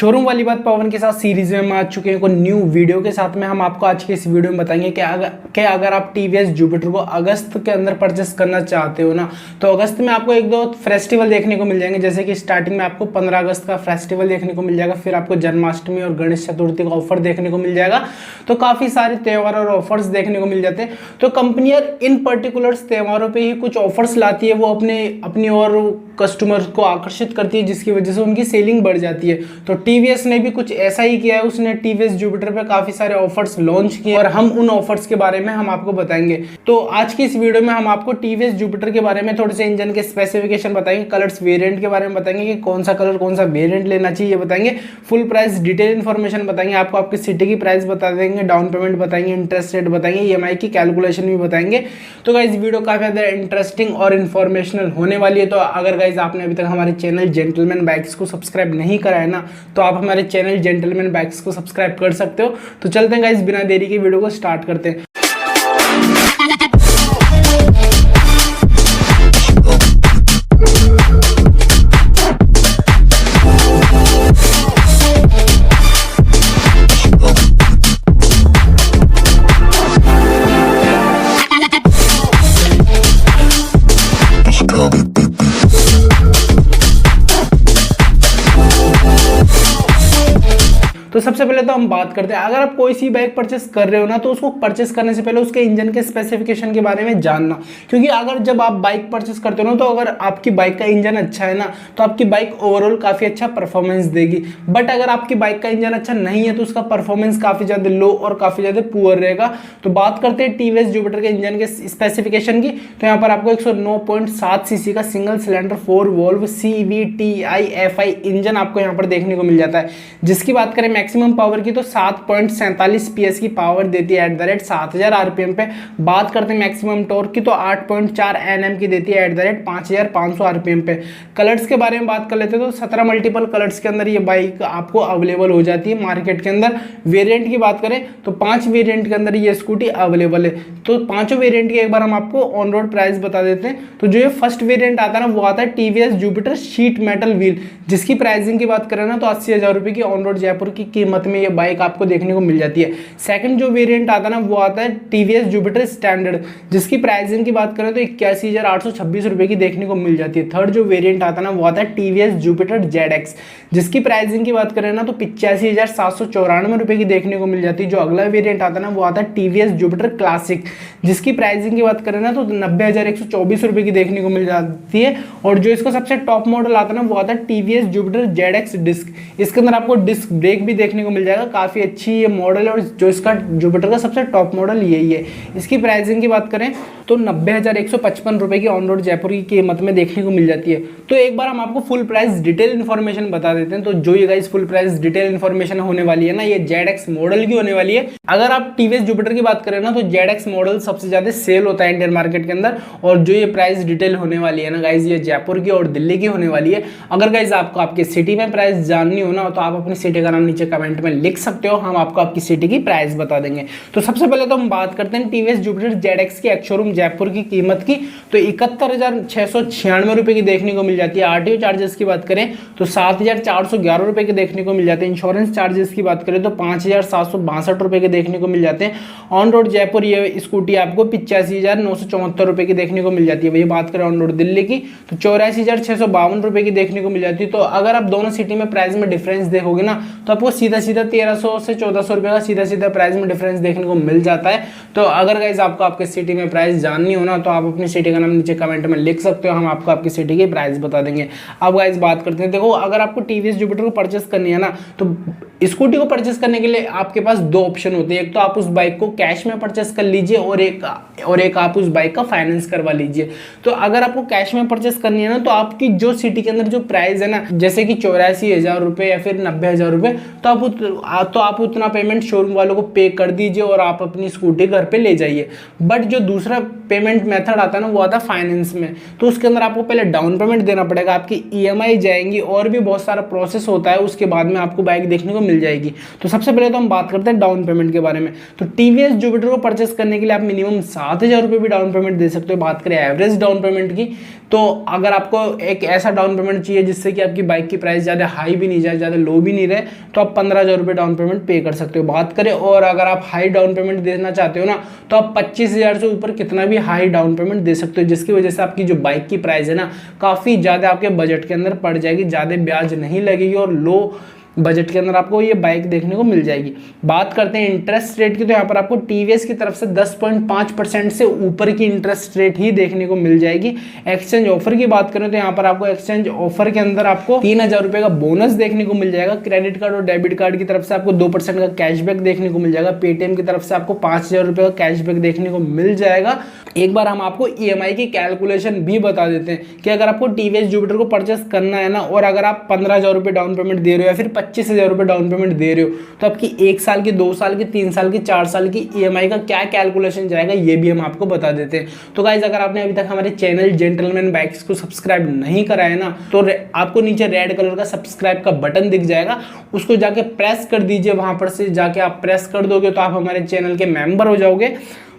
Showroom वाली बात पवन के साथ सीरीज में हम आ चुके हैं कोई न्यू वीडियो के साथ में। हम आपको आज के इस वीडियो में बताएंगे कि अगर आप टीवीएस जुपिटर को अगस्त के अंदर परचेस करना चाहते हो ना, तो अगस्त में आपको एक दो फेस्टिवल देखने को मिल जाएंगे। जैसे कि स्टार्टिंग में आपको 15 अगस्त का फेस्टिवल देखने को मिल जाएगा, फिर आपको जन्माष्टमी और गणेश चतुर्थी का ऑफर देखने को मिल जाएगा। तो काफ़ी सारे त्यौहार और ऑफर्स देखने को मिल जाते हैं। तो कंपनियां इन पर्टिकुलर त्योहारों पर ही कुछ ऑफर्स लाती है, वो अपनी और कस्टमर्स को आकर्षित करती है, जिसकी वजह से उनकी सेलिंग बढ़ जाती है। तो टीवीएस ने भी कुछ ऐसा ही किया है, उसने टीवीएस जुपिटर पे काफी सारे ऑफर्स लॉन्च किए और हम उन ऑफर्स के बारे में हम आपको बताएंगे। तो आज की इस वीडियो में हम आपको टीवीएस जुपिटर के बारे में थोड़े से इंजन के स्पेसिफिकेशन बताएंगे, कलर्स वेरिएंट के बारे में बताएंगे कि कौन सा कलर कौन सा वेरिएंट लेना चाहिए बताएंगे, फुल प्राइस डिटेल इन्फॉर्मेशन बताएंगे, आपको आपकी सिटी की प्राइस बता देंगे, डाउन पेमेंट बताएंगे, इंटरेस्ट रेट बताएंगे, ईएमआई की कैलकुलेशन भी बताएंगे। तो गाइस वीडियो काफी ज्यादा इंटरेस्टिंग और इन्फॉर्मेशनल होने वाली है। तो अगर गाइस आपने अभी तक हमारे चैनल जेंटलमैन बाइक्स को सब्सक्राइब नहीं करा है ना, तो आप हमारे चैनल जेंटलमैन बाइक्स को सब्सक्राइब कर सकते हो। तो चलते हैं गाइस, बिना देरी के वीडियो को स्टार्ट करते हैं। तो सबसे पहले तो हम बात करते हैं, अगर आप कोई सी बाइक परचेस कर रहे हो ना, तो उसको परचेस करने से पहले उसके इंजन के स्पेसिफिकेशन के बारे में जानना। क्योंकि अगर जब आप बाइक परचेस करते हो ना, तो अगर आपकी बाइक का इंजन अच्छा है ना, तो आपकी बाइक ओवरऑल काफ़ी अच्छा परफॉर्मेंस देगी। बट अगर आपकी बाइक का इंजन अच्छा नहीं है, तो उसका परफॉर्मेंस काफ़ी ज़्यादा लो और काफ़ी ज़्यादा पुअर रहेगा। तो बात करते हैं टीवीएस जुपिटर के इंजन के स्पेसिफिकेशन की। तो यहाँ पर आपको 109.7 सीसी का single cylinder 4 valve CVTi-FI engine आपको यहाँ पर देखने को मिल जाता है। जिसकी बात करें मैक्सिमम पावर की, तो 7.47 PS की पावर देती है @ 7000 RPM पे। बात करते हैं मैक्सिमम टॉर्क की, तो 8.4 Nm की देती है @ 5500 RPM पे। कलर्स के बारे में बात कर लेते हैं, तो 17 मल्टीपल कलर्स के अंदर ये बाइक आपको अवेलेबल हो जाती है मार्केट के अंदर। वेरिएंट की बात करें तो 5 वेरिएंट के अंदर ये स्कूटी अवेलेबल है। तो पांचों वेरिएंट की एक बार हम आपको ऑन रोड प्राइस बता देते हैं। तो जो ये फर्स्ट वेरिएंट आता है ना, वो आता है TVS Jupiter sheet metal wheel, जिसकी प्राइसिंग की बात करें ना, तो 80,000 रुपये की ऑन रोड जयपुर की कीमत में ये बाइक आपको देखने को मिल जाती है। सेकंड जो वेरिएंट आता है ना, वो आता है टीवीएस जुपिटर स्टैंडर्ड, जिसकी प्राइसिंग की बात करें तो 81,826 रुपये की देखने को मिल जाती है। थर्ड जो वेरिएंट आता है ना, वो आता है टीवीएस जुपिटर ZX, जिसकी प्राइसिंग की बात करें ना, तो 85,794 रुपये की देखने को मिल जाती है। जो अगला वेरिएंट आता है ना, वो आता है टीवीएस जुपिटर क्लासिक, जिसकी प्राइसिंग की बात करें ना, तो 90,124 रुपये की देखने को मिल जाती है। और जो इसको सबसे टॉप मॉडल आता है ना, वो आता है टीवीएस जुपिटर ZX डिस्क। इसके अंदर आपको डिस्क ब्रेक भी देखने को मिल जाएगा, काफी अच्छी ये मॉडल है। और जो इसका जुपिटर का सबसे टॉप मॉडल यही है। इसकी प्राइसिंग की बात करें तो 90,155 रुपये की ऑन रोड जयपुर की कीमत में देखने को मिल जाती है। तो एक बार हम आपको फुल प्राइस डिटेल इन्फॉर्मेशन बता देते हैं। तो जो ये guys full price detail information होने वाली है ना, ये ZX मॉडल की होने वाली है। अगर आप टीवीएस जुपिटर की बात करें ना, तो ZX मॉडल सबसे ज्यादा सेल होता है इंडियन मार्केट के अंदर। और जो ये प्राइस डिटेल होने वाली है ना गाइस, ये जयपुर की और दिल्ली की होने वाली है। अगर गाइस आपको आपके सिटी में प्राइस जाननी हो ना, तो आप अपनी सिटी का नाम नीचे कमेंट में लिख सकते हो, हम आपको आपकी सिटी की प्राइस बता देंगे। तो सबसे पहले तो हम बात करते हैं टीवीएस जुपिटर ZX की एक्स शोरूम जयपुर की कीमत की। तो 71,696 रुपये की देखने को मिल जाती है। आरटीओ चार्जेस की बात करें तो 7,411 रुपये के देखने को मिल जाते हैं। इंश्योरेंस चार्जेस की बात करें तो 5,762 रुपये के देखने को मिल जाते हैं। ऑन रोड जयपुर ये स्कूटी आपको 85,974 रुपये की देखने को मिल जाती है। वही बात करें ऑन रोड दिल्ली की, तो 84,652 रुपये की देखने को मिल जाती है। तो अगर आप दोनों सिटी में प्राइस में डिफरेंस देखोगे ना, तो आपको सीधा 1300 से 1400 रुपये का सीधा प्राइस में डिफरेंस देखने को मिल जाता है। तो अगर गाइस आपको आपके सिटी में प्राइस जाननी हो ना, तो आप अपनी सिटी का नाम नीचे कमेंट में लिख सकते हो, हम आपको आपकी सिटी की प्राइस बता देंगे। अब गाइस बात करते हैं, देखो अगर आपको टीवीएस जुपिटर को परचेस करनी है ना, तो स्कूटी को परचेस करने के लिए आपके पास दो ऑप्शन होते हैं। एक तो आप उस बाइक को कैश में परचेस कर लीजिए और एक आप उस बाइक का फाइनेंस करवा लीजिए। तो अगर आपको कैश में परचेस करनी है ना, तो आपकी जो सिटी के अंदर जो प्राइस है ना, जैसे कि 84,000 रुपये या फिर 90,000 रुपये, तो आप उतना पेमेंट शोरूम वालों को पे कर दीजिए और आप अपनी स्कूटी घर पे ले जाइए। बट जो दूसरा पेमेंट मेथड आता है ना, वो आता है फाइनेंस में। तो उसके अंदर आपको पहले डाउन पेमेंट देना पड़ेगा, आपकी ईएमआई जाएंगी और भी बहुत सारा प्रोसेस होता है। उसके बाद में आपको बाइक देखने को मिल जाएगी। तो सबसे पहले तो हम बात करते हैं डाउन पेमेंट के बारे में। तो टीवीएस जुपिटर को परचेस करने के लिए आप मिनिमम 7,000 रुपये भी डाउन पेमेंट दे सकते हो। बात करें एवरेज डाउन पेमेंट की, तो अगर आपको एक ऐसा डाउन पेमेंट चाहिए जिससे कि आपकी बाइक की प्राइस ज़्यादा हाई भी नहीं जाए, ज़्यादा लो भी नहीं रहे, तो आप 15,000 रुपये डाउन पेमेंट पे कर सकते हो बात करें। और अगर आप हाई डाउन पेमेंट देना चाहते हो ना, तो आप 25,000 से ऊपर कितना भी हाई डाउन पेमेंट दे सकते हो, जिसकी वजह से आपकी जो बाइक की प्राइस है ना काफ़ी ज़्यादा आपके बजट के अंदर पड़ जाएगी, ज़्यादा ब्याज नहीं लगेगी और लो बजट के अंदर आपको ये बाइक देखने को मिल जाएगी। बात करते हैं इंटरेस्ट रेट की, तो यहाँ पर आपको टीवीएस की तरफ से 10.5% से ऊपर की इंटरेस्ट रेट ही देखने को मिल जाएगी। एक्सचेंज ऑफर की बात करें तो यहाँ पर आपको एक्सचेंज ऑफर के अंदर आपको 3,000 रुपये का बोनस देखने को मिल जाएगा। क्रेडिट कार्ड और डेबिट कार्ड की तरफ से आपको 2% का कैशबैक देखने को मिल जाएगा। पेटीएम की तरफ से आपको 5,000 रुपये का कैशबैक देखने को मिल जाएगा। एक बार हम आपको ईएमआई की कैलकुलेशन भी बता देते हैं कि अगर आपको टीवीएस जुपिटर को परचेस करना है ना, और अगर आप 15,000 रुपये डाउन पेमेंट दे रहे हो या फिर 25,000 रुपये डाउन पेमेंट दे रहे हो, तो आपकी 1 साल की, 2 साल की, 3 साल की, 4 साल की ईएमआई का क्या कैलकुलेशन जाएगा ये भी हम आपको बता देते हैं। तो गाइज अगर आपने अभी तक हमारे चैनल जेंटलमैन बाइक्स को सब्सक्राइब नहीं करा है ना, तो आपको नीचे रेड कलर का सब्सक्राइब का बटन दिख जाएगा, उसको जाके प्रेस कर दीजिए। वहां पर से जाके आप प्रेस कर दोगे तो आप हमारे चैनल के मेंबर हो जाओगे।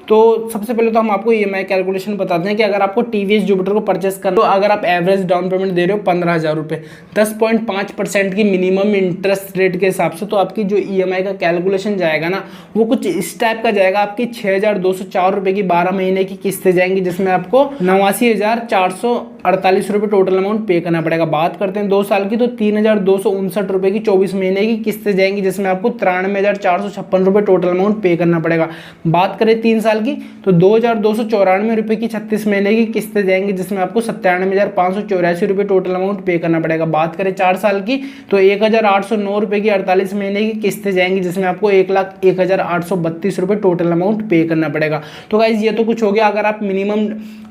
तो सबसे पहले तो हम आपको ईएमआई कैलकुलेशन बताते हैं कि अगर आपको टीवीएस जुपिटर को परचेस करना, तो अगर आप एवरेज डाउन पेमेंट दे रहे हो 15,000 रुपये, 10.5% की मिनिमम इंटरेस्ट रेट के हिसाब से, तो आपकी जो ईएमआई का कैलकुलेशन जाएगा ना वो कुछ इस टाइप का जाएगा। आपकी 6,204 रुपये की 12 महीने की किस्तें जाएंगी, जिसमें आपको 89,448 रुपये टोटल अमाउंट पे करना पड़ेगा। बात करते हैं 2 साल की, तो 3,259 रुपये की 24 महीने की किस्तें जाएंगी, जिसमें आपको 93,456 रुपये टोटल अमाउंट पे करना पड़ेगा। बात करें 3 साल की, तो 2,294 रुपये की 36 महीने की किस्तें जाएंगी, जिसमें आपको 97,584 रुपये टोटल अमाउंट पे करना पड़ेगा। बात करें 4 साल की, तो 1,809 रुपये की 48 महीने की किस्तें जाएंगी, जिसमें आपको 1,01,832 रुपये टोटल अमाउंट पे करना पड़ेगा। तो गाइज ये तो कुछ हो गया अगर आप मिनिमम,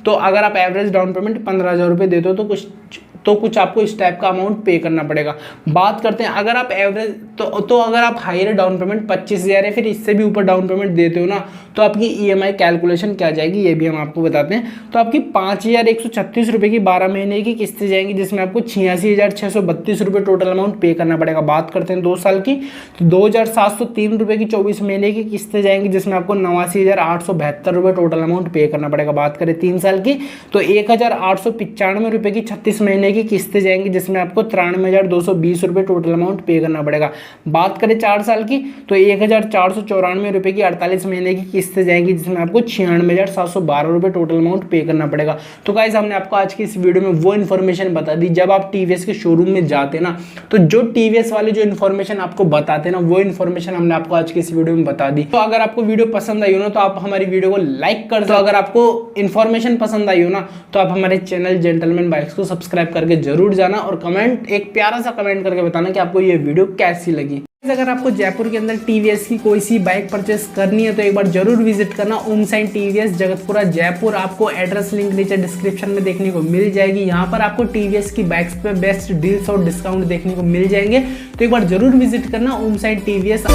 तो अगर आप एवरेज डाउन पेमेंट 15,000 रुपये देते हो तो कुछ आपको इस टाइप का अमाउंट पे करना पड़ेगा। बात करते हैं अगर आप एवरेज, तो अगर आप हायर डाउन पेमेंट 25,000 या फिर इससे भी ऊपर डाउन पेमेंट देते हो ना, तो आपकी ईएमआई कैलकुलेशन क्या जाएगी ये भी हम आपको बताते हैं। तो आपकी 5,136 रुपये की 12 महीने की किस्तें जाएंगी, जिसमें आपको 86,632 रुपये टोटल अमाउंट पे करना पड़ेगा। बात करते हैं 2 साल की, तो 2,703 रुपये की 24 महीने की किस्तें जाएंगी, जिसमें आपको 89,872 रुपये टोटल अमाउंट पे करना पड़ेगा। बात करें 3 साल की, तो 1,895 रुपये की 36 महीने की किस्तें जाएंगी, जिसमें आपको 93,220 रुपये टोटल अमाउंट पे करना पड़ेगा। बात करें 4 साल की, तो 1,494 रुपये की 48 महीने की किस्तें जाएंगी, जिसमें आपको 96,712 रुपये टोटल अमाउंट पे करना पड़ेगा। तो गाइस हमने आपको आज की इस वीडियो में वो इन्फॉर्मेशन बता दी। जब आप टीवीएस के शोरूम में जाते ना, तो जो टीवीएस वाले जो इन्फॉर्मेशन आपको बताते ना, वो इन्फॉर्मेशन हमने आपको आज की इस वीडियो में बता दी। तो अगर आपको वीडियो पसंद आई हो ना, तो आप हमारी वीडियो को लाइक कर दो। अगर आपको इन्फॉर्मेशन पसंद आई हो ना, तो आप हमारे चैनल जेंटलमैन बाइक्स को सब्सक्राइब करके जरूर जाना और कमेंट, एक प्यारा सा कमेंट करके बताना कि आपको ये वीडियो कैसी लगी। अगर आपको जयपुर के अंदर टीवीएस की कोई सी बाइक परचेस करनी है, तो एक बार जरूर विजिट करना ओम साइन टीवीएस जगतपुरा जयपुर। आपको एड्रेस लिंक नीचे डिस्क्रिप्शन में देखने को मिल जाएगी। यहाँ पर आपको टीवीएस की बाइक्स पे बेस्ट डील्स और डिस्काउंट देखने को मिल जाएंगे। तो एक बार जरूर विजिट करना ओम साइन टीवीएस।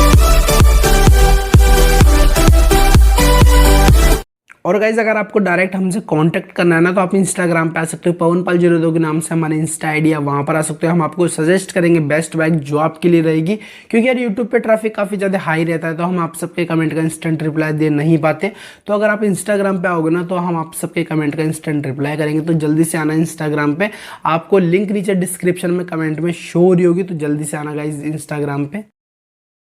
और गाइज अगर आपको डायरेक्ट हमसे कांटेक्ट करना है ना, तो आप इंस्टाग्राम पे आ सकते हो, पवनपाल02 के नाम से हमारे इंस्टा आईडी है, वहाँ पर आ सकते हो। हम आपको सजेस्ट करेंगे बेस्ट बाइक जो आपके लिए रहेगी, क्योंकि यार यूट्यूब पे ट्रैफिक काफ़ी ज़्यादा हाई रहता है, तो हम आप सबके कमेंट का इंस्टेंट रिप्लाई दे नहीं पाते। तो अगर आप इंस्टाग्राम पे आओगे ना, तो हम आप सबके कमेंट का इंस्टेंट रिप्लाई करेंगे। तो जल्दी से आना इंस्टाग्राम पे, आपको लिंक नीचे डिस्क्रिप्शन में कमेंट में शो हो रही होगी, तो जल्दी से आना गाइज इंस्टाग्राम पे।